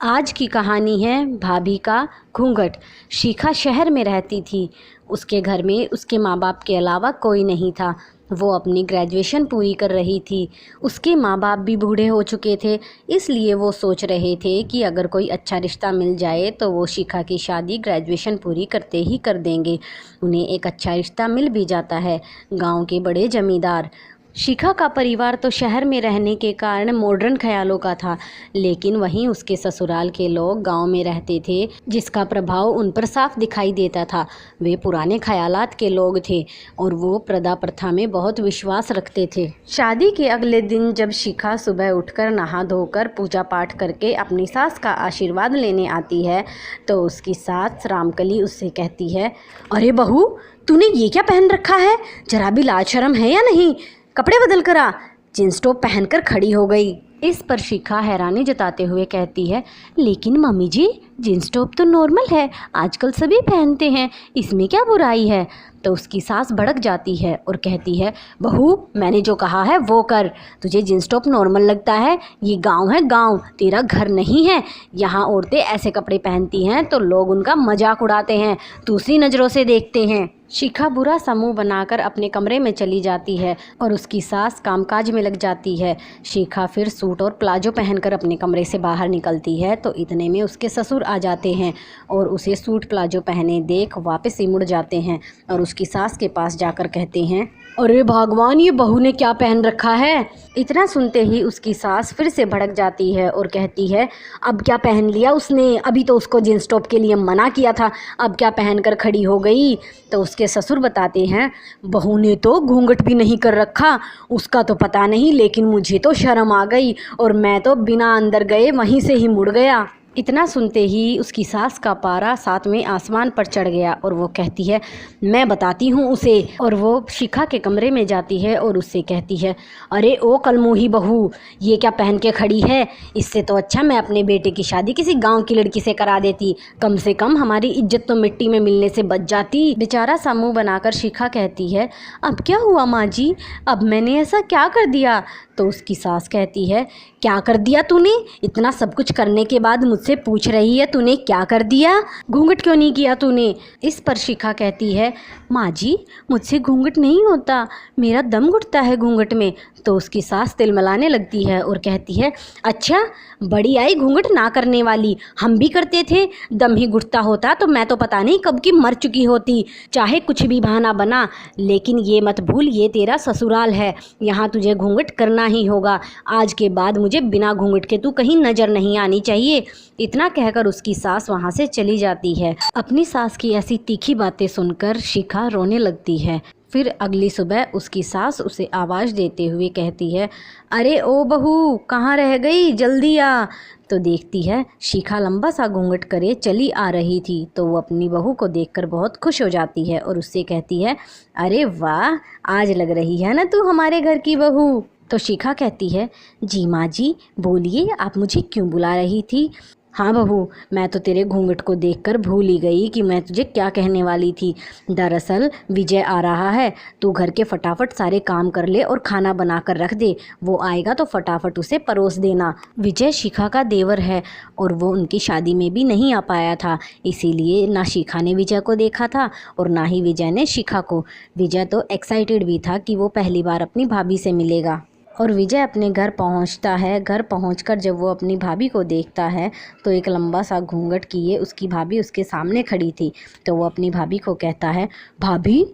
आज की कहानी है भाभी का घूंघट। शिखा शहर में रहती थी। उसके घर में उसके माँ बाप के अलावा कोई नहीं था। वो अपनी ग्रेजुएशन पूरी कर रही थी। उसके माँ बाप भी बूढ़े हो चुके थे, इसलिए वो सोच रहे थे कि अगर कोई अच्छा रिश्ता मिल जाए तो वो शिखा की शादी ग्रेजुएशन पूरी करते ही कर देंगे। उन्हें एक अच्छा रिश्ता मिल भी जाता है, गांव के बड़े जमींदार। शिखा का परिवार तो शहर में रहने के कारण मॉडर्न ख्यालों का था, लेकिन वहीं उसके ससुराल के लोग गांव में रहते थे, जिसका प्रभाव उन पर साफ दिखाई देता था। वे पुराने ख्यालात के लोग थे और वो प्रथा प्रथा में बहुत विश्वास रखते थे। शादी के अगले दिन जब शिखा सुबह उठकर नहा धोकर पूजा पाठ करके अपनी सास का आशीर्वाद लेने आती है तो उसकी सास रामकली उससे कहती है, अरे बहू, तूने ये क्या पहन रखा है? जरा भी लाज शर्म है या नहीं? कपड़े बदल कर आ। जींस टॉप पहनकर खड़ी हो गई। इस पर शिखा हैरानी जताते हुए कहती है, लेकिन मम्मी जी, जींस टॉप तो नॉर्मल है, आजकल सभी पहनते हैं, इसमें क्या बुराई है? तो उसकी सास भड़क जाती है और कहती है, बहू, मैंने जो कहा है वो कर। तुझे जींस टॉप नॉर्मल लगता है? ये गांव है, गांव, तेरा घर नहीं है। यहाँ औरतें ऐसे कपड़े पहनती हैं तो लोग उनका मजाक उड़ाते हैं, दूसरी नज़रों से देखते हैं। शिखा बुरा सा मुंह बनाकर अपने कमरे में चली जाती है और उसकी सास कामकाज में लग जाती है। शिखा फिर सूट और प्लाजो पहनकर अपने कमरे से बाहर निकलती है तो इतने में उसके ससुर आ जाते हैं और उसे सूट प्लाजो पहने देख वापस ही मुड़ जाते हैं और उसकी सास के पास जाकर कहते हैं, अरे भगवान, ये बहू ने क्या पहन रखा है? इतना सुनते ही उसकी सास फिर से भड़क जाती है और कहती है, अब क्या पहन लिया उसने? अभी तो उसको जींस टॉप के लिए मना किया था, अब क्या पहनकर खड़ी हो गई? तो उसके ससुर बताते हैं, बहू ने तो घूंघट भी नहीं कर रखा, उसका तो पता नहीं, लेकिन मुझे तो शर्म आ गई और मैं तो बिना अंदर गए वहीं से ही मुड़ गया। इतना सुनते ही उसकी सास का पारा सातवें आसमान पर चढ़ गया और वो कहती है, मैं बताती हूँ उसे। और वो शिखा के कमरे में जाती है और उससे कहती है, अरे ओ कलमुही बहू, ये क्या पहन के खड़ी है? इससे तो अच्छा मैं अपने बेटे की शादी किसी गांव की लड़की से करा देती, कम से कम हमारी इज्जत तो मिट्टी में मिलने से बच जाती। बेचारा सा मुँह बनाकर शिखा कहती है, अब क्या हुआ माँ जी, अब मैंने ऐसा क्या कर दिया? तो उसकी सास कहती है, क्या कर दिया तूने? इतना सब कुछ करने के बाद मुझसे पूछ रही है तूने क्या कर दिया? घूंघट क्यों नहीं किया तूने? इस पर शिखा कहती है, माँ जी, मुझसे घूंघट नहीं होता, मेरा दम घुटता है घूंघट में। तो उसकी सास तिलमिलाने लगती है और कहती है, अच्छा, बड़ी आई घूंघट ना करने वाली, हम भी करते थे, दम ही घुटता होता तो मैं तो पता नहीं कब की मर चुकी होती। चाहे कुछ भी बहाना बना, लेकिन ये मत भूल, ये तेरा ससुराल है, यहाँ तुझे घूंघट करना ही होगा। आज के बाद मुझे बिना घूंघट के तू कहीं नज़र नहीं आनी चाहिए। इतना कहकर उसकी सास वहाँ से चली जाती है। अपनी सास की ऐसी तीखी बातें सुनकर शिखा रोने लगती है। फिर अगली सुबह उसकी सास उसे आवाज़ देते हुए कहती है, अरे ओ बहू, कहाँ रह गई, जल्दी आ। तो देखती है शिखा लंबा सा घूंघट करे चली आ रही थी, तो वो अपनी बहू को देखकर बहुत खुश हो जाती है और उससे कहती है, अरे वाह, आज लग रही है ना तू हमारे घर की बहू। तो शिखा कहती है, जी माँ जी, बोलिए, आप मुझे क्यों बुला रही थी? हाँ बहू, मैं तो तेरे घूंघट को देखकर भूल ही गई कि मैं तुझे क्या कहने वाली थी। दरअसल विजय आ रहा है, तू घर के फटाफट सारे काम कर ले और खाना बना कर रख दे, वो आएगा तो फटाफट उसे परोस देना। विजय शिखा का देवर है और वो उनकी शादी में भी नहीं आ पाया था, इसीलिए ना शिखा ने विजय को देखा था और ना ही विजय ने शिखा को। विजय तो एक्साइटेड भी था कि वो पहली बार अपनी भाभी से मिलेगा। और विजय अपने घर पहुंचता है। घर पहुंचकर जब वो अपनी भाभी को देखता है तो एक लंबा सा घूंघट किए उसकी भाभी उसके सामने खड़ी थी। तो वो अपनी भाभी को कहता है, भाभी,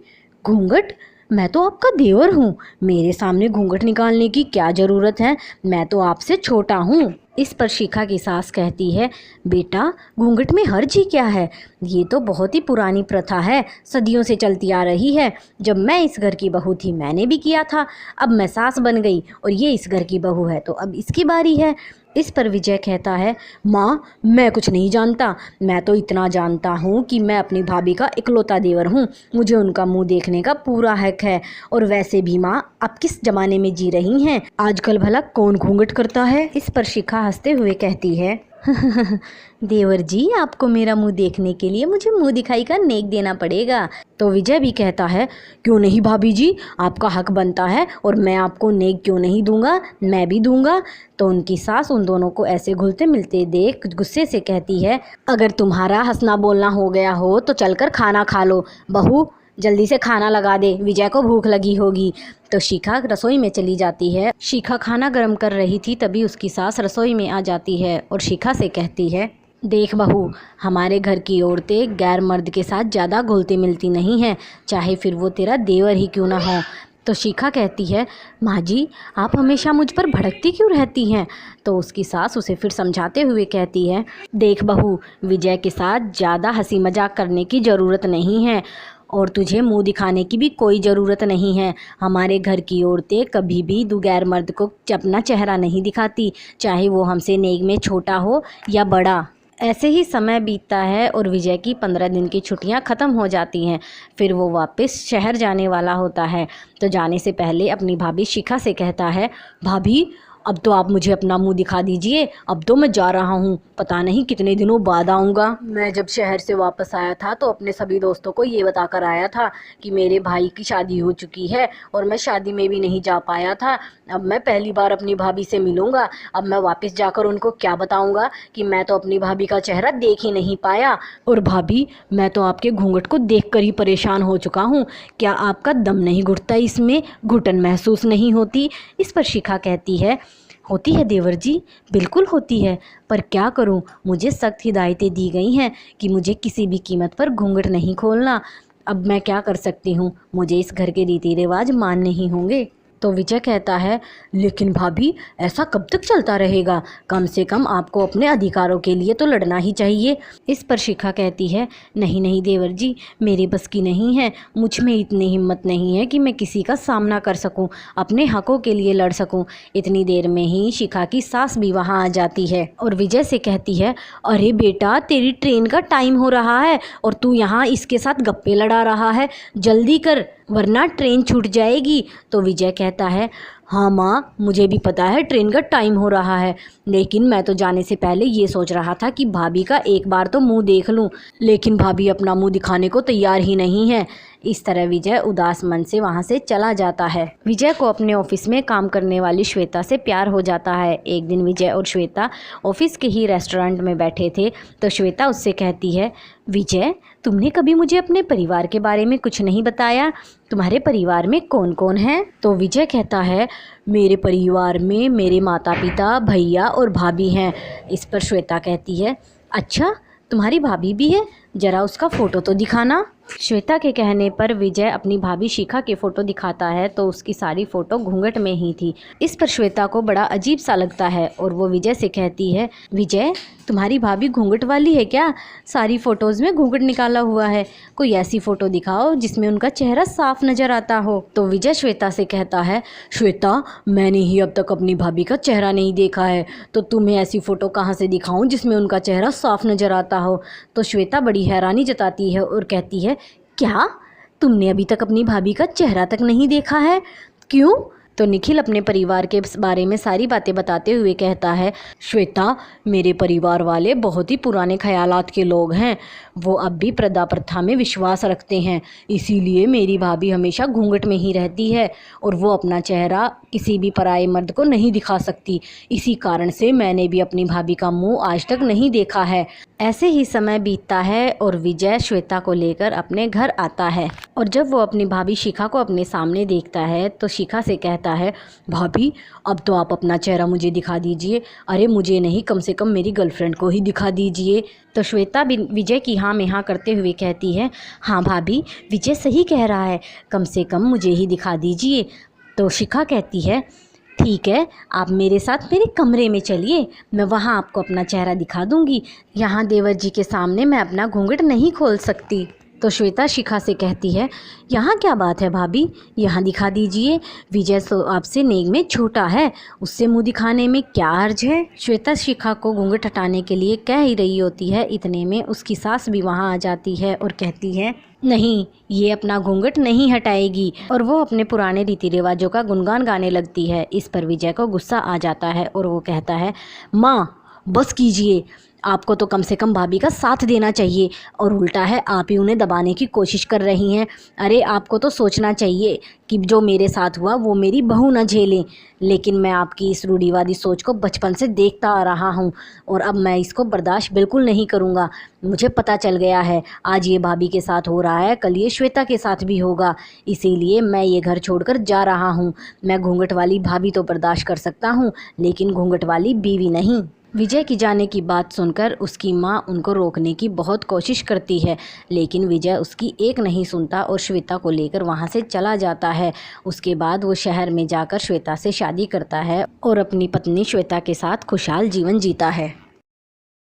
घूंघट? मैं तो आपका देवर हूँ, मेरे सामने घूंघट निकालने की क्या ज़रूरत है? मैं तो आपसे छोटा हूँ। इस पर शिखा की सास कहती है, बेटा, घूंघट में हर्ज ही क्या है? ये तो बहुत ही पुरानी प्रथा है, सदियों से चलती आ रही है। जब मैं इस घर की बहू थी मैंने भी किया था, अब मैं सास बन गई और ये इस घर की बहू है तो अब इसकी बारी है। इस पर विजय कहता है, माँ, मैं कुछ नहीं जानता, मैं तो इतना जानता हूँ कि मैं अपनी भाभी का इकलौता देवर हूँ, मुझे उनका मुंह देखने का पूरा हक है। और वैसे भी माँ, आप किस जमाने में जी रही हैं? आजकल भला कौन घूंघट करता है? इस पर शिखा हंसते हुए कहती है, देवर जी, आपको मेरा मुंह देखने के लिए मुझे मुंह दिखाई का नेक देना पड़ेगा। तो विजय भी कहता है, क्यों नहीं भाभी जी, आपका हक बनता है और मैं आपको नेक क्यों नहीं दूंगा, मैं भी दूंगा। तो उनकी सास उन दोनों को ऐसे घुलते मिलते देख गुस्से से कहती है, अगर तुम्हारा हंसना बोलना हो गया हो तो चलकर खाना खा लो। बहू, जल्दी से खाना लगा दे, विजय को भूख लगी होगी। तो शिखा रसोई में चली जाती है। शिखा खाना गर्म कर रही थी, तभी उसकी सास रसोई में आ जाती है और शिखा से कहती है, देख बहू, हमारे घर की औरतें गैर मर्द के साथ ज़्यादा घुलती मिलती नहीं हैं, चाहे फिर वो तेरा देवर ही क्यों ना हो। तो शिखा कहती है, माँ जी, आप हमेशा मुझ पर भड़कती क्यों रहती हैं। तो उसकी सास उसे फिर समझाते हुए कहती है, देख बहू, विजय के साथ ज़्यादा हंसी मजाक करने की ज़रूरत नहीं है और तुझे मुंह दिखाने की भी कोई ज़रूरत नहीं है। हमारे घर की औरतें कभी भी गैर मर्द को अपना चेहरा नहीं दिखाती, चाहे वो हमसे नेक में छोटा हो या बड़ा। ऐसे ही समय बीतता है और विजय की 15 दिन की छुट्टियां ख़त्म हो जाती हैं। फिर वो वापस शहर जाने वाला होता है। तो जाने से पहले अपनी भाभी शिखा से कहता है, भाभी, अब तो आप मुझे अपना मुंह दिखा दीजिए, अब तो मैं जा रहा हूँ, पता नहीं कितने दिनों बाद आऊँगा। मैं जब शहर से वापस आया था तो अपने सभी दोस्तों को ये बता कर आया था कि मेरे भाई की शादी हो चुकी है और मैं शादी में भी नहीं जा पाया था। अब मैं पहली बार अपनी भाभी से मिलूँगा। अब मैं वापस जाकर उनको क्या बताऊँगा कि मैं तो अपनी भाभी का चेहरा देख ही नहीं पाया। और भाभी, मैं तो आपके घूंघट को देख कर ही परेशान हो चुका हूँ। क्या आपका दम नहीं घुटता, इसमें घुटन महसूस नहीं होती। इस पर शिखा कहती है, होती है देवर जी, बिल्कुल होती है, पर क्या करूं, मुझे सख्त हिदायतें दी गई हैं कि मुझे किसी भी कीमत पर घूंघट नहीं खोलना। अब मैं क्या कर सकती हूं, मुझे इस घर के रीति रिवाज मानने ही होंगे। तो विजय कहता है, लेकिन भाभी, ऐसा कब तक चलता रहेगा, कम से कम आपको अपने अधिकारों के लिए तो लड़ना ही चाहिए। इस पर शिखा कहती है, नहीं नहीं देवर जी, मेरे बस की नहीं है, मुझ में इतनी हिम्मत नहीं है कि मैं किसी का सामना कर सकूं, अपने हकों के लिए लड़ सकूं। इतनी देर में ही शिखा की सास भी वहां आ जाती है और विजय से कहती है, अरे बेटा, तेरी ट्रेन का टाइम हो रहा है और तू यहाँ इसके साथ गप्पे लड़ा रहा है, जल्दी कर वरना ट्रेन छूट जाएगी। तो विजय कहता है, हाँ माँ, मुझे भी पता है ट्रेन का टाइम हो रहा है, लेकिन मैं तो जाने से पहले ये सोच रहा था कि भाभी का एक बार तो मुंह देख लूँ, लेकिन भाभी अपना मुंह दिखाने को तैयार ही नहीं है। इस तरह विजय उदास मन से वहाँ से चला जाता है। विजय को अपने ऑफिस में काम करने वाली श्वेता से प्यार हो जाता है। एक दिन विजय और श्वेता ऑफिस के ही रेस्टोरेंट में बैठे थे तो श्वेता उससे कहती है, विजय, तुमने कभी मुझे अपने परिवार के बारे में कुछ नहीं बताया, तुम्हारे परिवार में कौन कौन है। तो विजय कहता है, मेरे परिवार में मेरे माता पिता, भैया और भाभी हैं। इस पर श्वेता कहती है, अच्छा, तुम्हारी भाभी भी है, जरा उसका फ़ोटो तो दिखाना। श्वेता के कहने पर विजय अपनी भाभी शिखा के फ़ोटो दिखाता है तो उसकी सारी फ़ोटो घूंघट में ही थी। इस पर श्वेता को बड़ा अजीब सा लगता है और वो विजय से कहती है, विजय, तुम्हारी भाभी घूंघट वाली है क्या, सारी फ़ोटोज़ में घूंघट निकाला हुआ है, कोई ऐसी फ़ोटो दिखाओ जिसमें उनका चेहरा साफ नज़र आता हो। तो विजय श्वेता से कहता है, श्वेता, मैंने ही अब तक अपनी भाभी का चेहरा नहीं देखा है, तो तुम्हें ऐसी फ़ोटो कहाँ से दिखाऊं जिसमें उनका चेहरा साफ नज़र आता हो। तो श्वेता बड़ी हैरानी जताती है और कहती है, क्या तुमने अभी तक अपनी भाभी का चेहरा तक नहीं देखा है, क्यों। तो निखिल अपने परिवार के बारे में सारी बातें बताते हुए कहता है, श्वेता, मेरे परिवार वाले बहुत ही पुराने ख्यालात के लोग हैं, वो अब भी प्रथा प्रथा में विश्वास रखते हैं, इसीलिए मेरी भाभी हमेशा घूंघट में ही रहती है और वो अपना चेहरा किसी भी पराये मर्द को नहीं दिखा सकती। इसी कारण से मैंने भी अपनी भाभी का मुंह आज तक नहीं देखा है। ऐसे ही समय बीतता है और विजय श्वेता को लेकर अपने घर आता है और जब वो अपनी भाभी शिखा को अपने सामने देखता है तो शिखा से कहता है, भाभी, अब तो आप अपना चेहरा मुझे दिखा दीजिए। अरे मुझे नहीं, कम से कम मेरी गर्लफ्रेंड को ही दिखा दीजिए। तो श्वेता भी विजय की हाँ में हाँ करते हुए कहती है, हाँ भाभी, विजय सही कह रहा है, कम से कम मुझे ही दिखा दीजिए। तो शिखा कहती है, ठीक है, आप मेरे साथ मेरे कमरे में चलिए, मैं वहाँ आपको अपना चेहरा दिखा दूँगी, यहाँ देवर जी के सामने मैं अपना घूंघट नहीं खोल सकती। तो श्वेता शिखा से कहती है, यहाँ क्या बात है भाभी, यहाँ दिखा दीजिए, विजय तो आपसे नेक में छोटा है, उससे मुंह दिखाने में क्या अर्ज है। श्वेता शिखा को घूंघट हटाने के लिए कह ही रही होती है, इतने में उसकी सास भी वहाँ आ जाती है और कहती है, नहीं, ये अपना घूंघट नहीं हटाएगी, और वो अपने पुराने रीति रिवाजों का गुणगान गाने लगती है। इस पर विजय को गुस्सा आ जाता है और वो कहता है, माँ, बस कीजिए, आपको तो कम से कम भाभी का साथ देना चाहिए और उल्टा है आप ही उन्हें दबाने की कोशिश कर रही हैं। अरे आपको तो सोचना चाहिए कि जो मेरे साथ हुआ वो मेरी बहू ना झेले। लेकिन मैं आपकी इस रूढ़िवादी सोच को बचपन से देखता आ रहा हूँ और अब मैं इसको बर्दाश्त बिल्कुल नहीं करूँगा। मुझे पता चल गया है, आज ये भाभी के साथ हो रहा है, कल ये श्वेता के साथ भी होगा। इसीलिए मैं ये घर छोड़कर जा रहा हूँ। मैं घूंघट वाली भाभी तो बर्दाश्त कर सकता हूँ, लेकिन घूंघट वाली बीवी नहीं। विजय की जाने की बात सुनकर उसकी माँ उनको रोकने की बहुत कोशिश करती है, लेकिन विजय उसकी एक नहीं सुनता और श्वेता को लेकर वहाँ से चला जाता है। उसके बाद वो शहर में जाकर श्वेता से शादी करता है और अपनी पत्नी श्वेता के साथ खुशहाल जीवन जीता है।